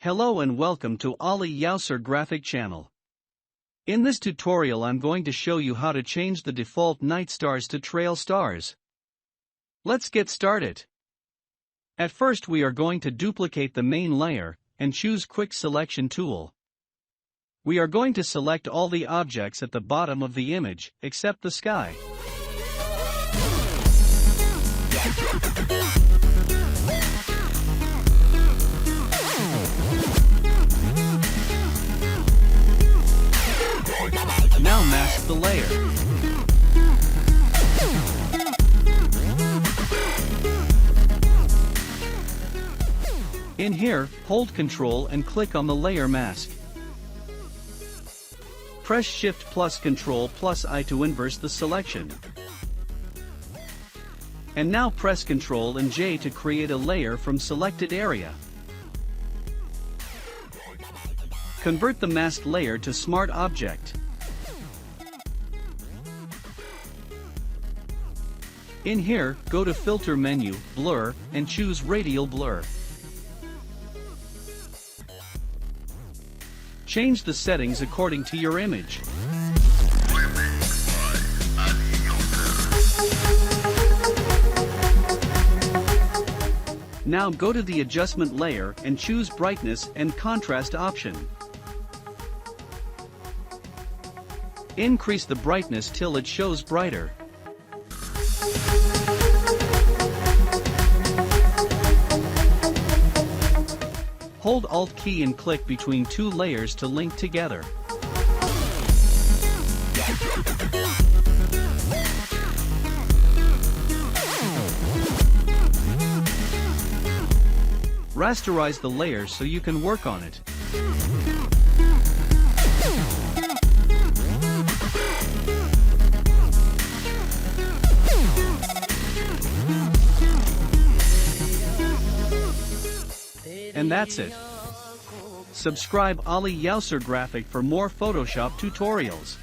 Hello and welcome to Ali Yauser Graphic Channel. In this tutorial I'm going to show you how to change the default night stars to trail stars. Let's get started. At first we are going to duplicate the main layer, and choose Quick Selection tool. We are going to select all the objects at the bottom of the image, except the sky. Now mask the layer. In here, hold Ctrl and click on the layer mask. Press Shift plus Ctrl plus I to inverse the selection. And now press Ctrl and J to create a layer from selected area. Convert the masked layer to Smart Object. In here, go to Filter menu, Blur, and choose Radial Blur. Change the settings according to your image. Now go to the adjustment layer and choose Brightness and Contrast option. Increase the brightness till it shows brighter. Hold Alt key and click between two layers to link together. Rasterize the layers so you can work on it. And that's it. Subscribe Ali Yauser Graphic for more Photoshop tutorials.